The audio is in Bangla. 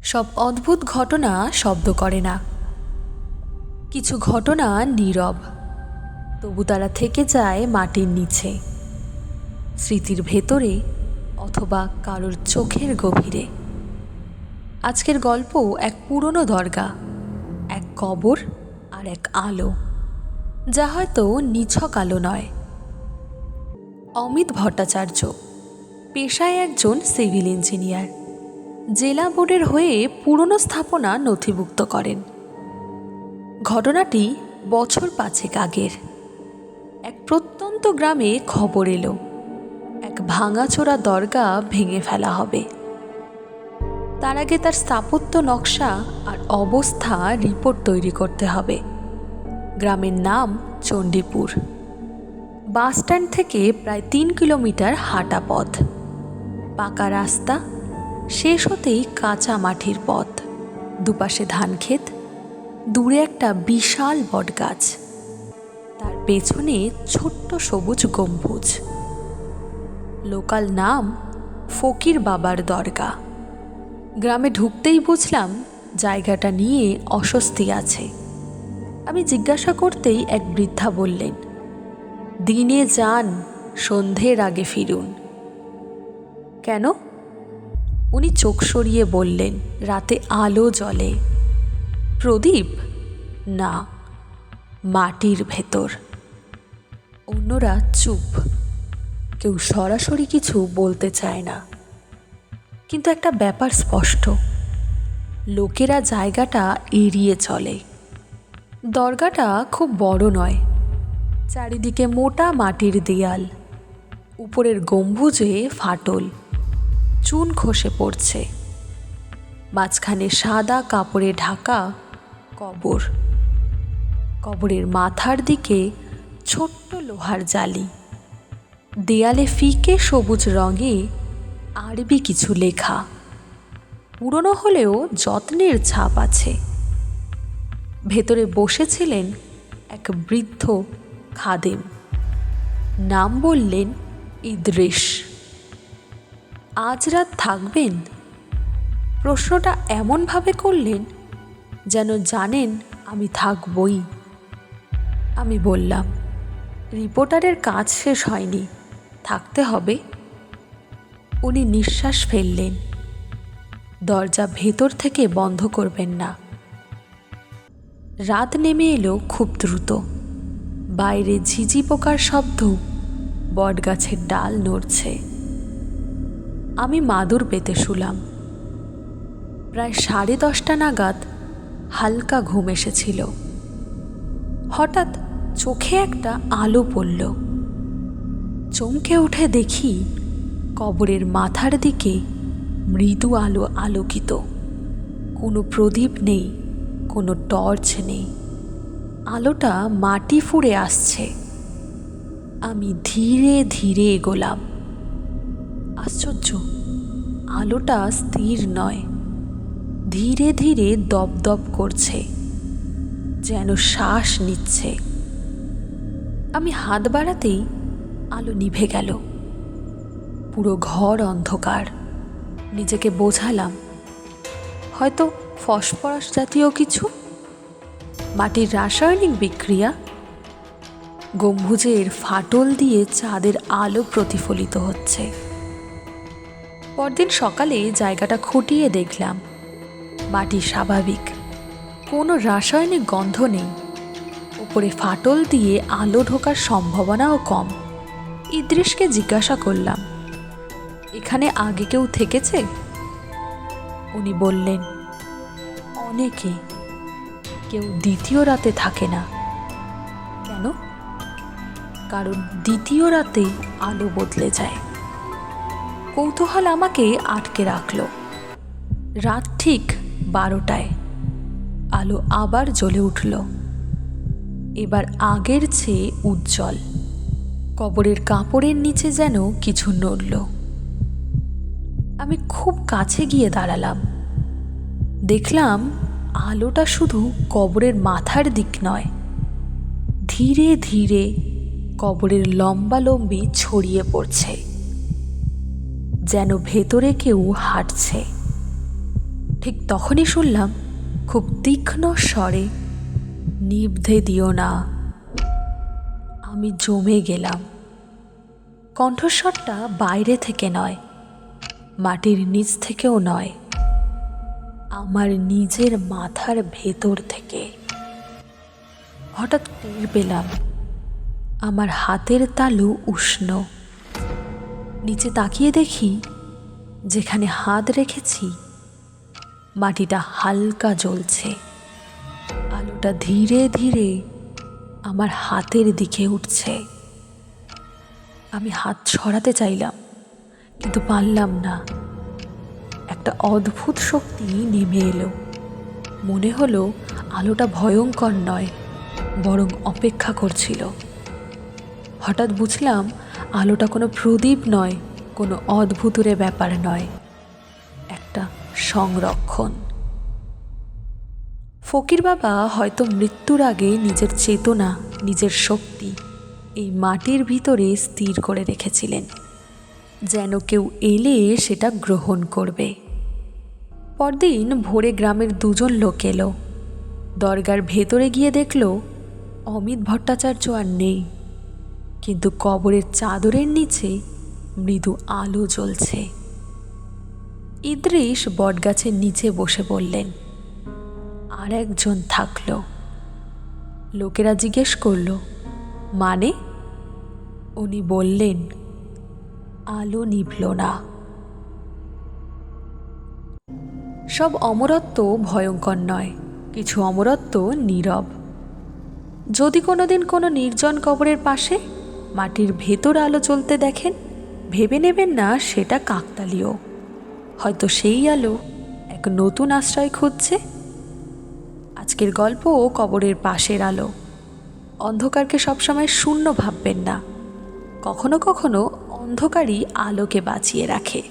সব অদ্ভুত ঘটনা শব্দ করে না, কিছু ঘটনা নীরব, তবু তারা থেকে যায় মাটির নিচে, স্মৃতির ভেতরে অথবা কারোর চোখের গভীরে। আজকের গল্প এক পুরনো দরগা, এক কবর আর এক আলো, যা হয়তো নিছক আলো নয়। অমিত ভট্টাচার্য পেশায় একজন সিভিল ইঞ্জিনিয়ার, জেলা বোর্ডের হয়ে পুরনো স্থাপনা নথিভুক্ত করেন। ঘটনাটি বছর 5 আগের। এক প্রত্যন্ত গ্রামে খবর এলো এক ভাঙাচোরা দরগা ভেঙে ফেলা হবে। তার আগে তার স্থাপত্য নকশা আর অবস্থা রিপোর্ট তৈরি করতে হবে। গ্রামের নাম চণ্ডীপুর। বাসস্ট্যান্ড থেকে প্রায় 3 কিলোমিটার হাঁটা পথ, পাকা রাস্তা, শেষ হতেই কাঁচা মাটির পথ, দুপাশে ধানক্ষেত, দূরে একটা বিশাল বটগাছ, তার পেছনে ছোট্ট সবুজ গম্বুজ। লোকাল নাম ফকির বাবার দরগা। গ্রামে ঢুকতেই বুঝলাম জায়গাটা নিয়ে অস্বস্তি আছে। আমি জিজ্ঞাসা করতেই এক বৃদ্ধা বললেন, দিনে যান, সন্ধ্যের আগে ফিরুন। কেন? উনি চোখ সরিয়ে বললেন, রাতে আলো জ্বলে। প্রদীপ না, মাটির ভেতর। অন্যরা চুপ, কেউ সরাসরি কিছু বলতে চায় না। কিন্তু একটা ব্যাপার স্পষ্ট, লোকেরা জায়গাটা এড়িয়ে চলে। দরগাটা খুব বড় নয়, চারিদিকে মোটা মাটির দেয়াল, উপরের গম্বুজে ফাটল, চুন খসে পড়ছে। মাঝখানে সাদা কাপড়ে ঢাকা কবর, কবরের মাথার দিকে ছোট্ট লোহার জালি, দেয়ালে ফিকে সবুজ রঙে আরবি কিছু লেখা। পুরনো হলেও যত্নের ছাপ আছে। ভেতরে বসেছিলেন এক বৃদ্ধ খাদেম, নাম বললেন ইদ্রিস। আজ রাত থাকবেন? প্রশ্নটা এমনভাবে করলেন যেন জানেন আমি থাকবই। আমি বললাম, রিপোর্টারের কাজ শেষ হয়নি, থাকতে হবে। উনি নিঃশ্বাস ফেললেন, দরজা ভেতর থেকে বন্ধ করবেন না। রাত নেমে এলো খুব দ্রুত। বাইরে ঝিঝি পোকার শব্দ, বটগাছের ডাল নড়ছে। আমি মাদুর পেতে শুলাম। প্রায় 10:30 নাগাদ হালকা ঘুম এসেছিল। হঠাৎ চোখে একটা আলো পড়ল। চমকে উঠে দেখি কবরের মাথার দিকে মৃদু আলো আলোকিত। কোনো প্রদীপ নেই, কোনো টর্চ নেই। আলোটা মাটি ফুঁড়ে আসছে। আমি ধীরে ধীরে এগোলাম। আশ্চর্য, আলোটা স্থির নয়, ধীরে ধীরে দপদপ করছে, যেন শ্বাস নিচ্ছে। আমি হাত বাড়াতেই আলো নিভে গেল। পুরো ঘর অন্ধকার। নিজেকে বোঝালাম, হয়তো ফসফরাস জাতীয় কিছু, মাটির রাসায়নিক বিক্রিয়া। গম্বুজের ফাটল দিয়ে চাঁদের আলো প্রতিফলিত হচ্ছে। পরদিন সকালে জায়গাটা খুঁটিয়ে দেখলাম, মাটি স্বাভাবিক, কোনো রাসায়নিক গন্ধ নেই। উপরে ফাটল দিয়ে আলো ঢোকার সম্ভাবনাও কম। ইদ্রিসকে জিজ্ঞাসা করলাম, এখানে আগে কেউ থেকেছে? উনি বললেন, অনেকে, কেউ দ্বিতীয় রাতে থাকে না। কেন? কারণ দ্বিতীয় রাতে আলো বদলে যায়। কৌতূহল আমাকে আটকে রাখল। রাত ঠিক 12টায় আলো আবার জ্বলে উঠল, এবার আগের চেয়ে উজ্জ্বল। কবরের কাপড়ের নিচে যেন কিছু নড়ল। আমি খুব কাছে গিয়ে দাঁড়ালাম। দেখলাম আলোটা শুধু কবরের মাথার দিক নয়, ধীরে ধীরে কবরের লম্বালম্বি ছড়িয়ে পড়ছে, যেন ভেতরে কেউ হাঁটছে। ঠিক তখনই শুনলাম খুব তীক্ষ্ণ স্বরে, নিভতে দিও না। আমি জমে গেলাম। কণ্ঠস্বরটা বাইরে থেকে নয়, মাটির নিচ থেকেও নয়, আমার নিজের মাথার ভেতর থেকে। হঠাৎ টের পেলাম আমার হাতের তালু উষ্ণ। নিচে তাকিয়ে দেখি যেখানে হাত রেখেছি মাটিটা হালকা জ্বলছে। আলোটা ধীরে ধীরে আমার হাতের দিকে উঠছে। আমি হাত সরাতে চাইলাম, কিন্তু পারলাম না। একটা অদ্ভুত শক্তি নেমে এলো। মনে হলো আলোটা ভয়ঙ্কর নয়, বরং অপেক্ষা করছিল। হঠাৎ বুঝলাম আলোটা কোনো প্রদীপ নয়, কোনো অদ্ভুতুরে ব্যাপার নয়, একটা সংরক্ষণ। ফকির বাবা হয়তো মৃত্যুর আগে নিজের চেতনা, নিজের শক্তি এই মাটির ভিতরে স্থির করে রেখেছিলেন, যেন কেউ এলে সেটা গ্রহণ করবে। পরদিন ভোরে গ্রামের দুজন লোক এলো। দরগার ভেতরে গিয়ে দেখল অমিত ভট্টাচার্য আর নেই, কিন্তু কবরের চাদরের নিচে মৃদু আলো জ্বলছে। ইদ্রিস বটগাছের নিচে বসে বললেন, আর একজন থাকলো। লোকেরা জিজ্ঞেস করল, মানে? উনি বললেন, আলো নিভল না। সব অমরত্ব ভয়ঙ্কর নয়, কিছু অমরত্ব নীরব। যদি কোনোদিন কোনো নির্জন কবরের পাশে মাটির ভেতর আলো জ্বলতে দেখেন, ভেবে নেবেন না সেটা কাকতালীয়। হয়তো সেই আলো এক নতুন আশ্রয় খুঁজছে। আজকের গল্প কবরের পাশের আলো। অন্ধকারকে সবসময় শূন্য ভাববেন না, কখনো কখনো অন্ধকারই আলোকে বাঁচিয়ে রাখে।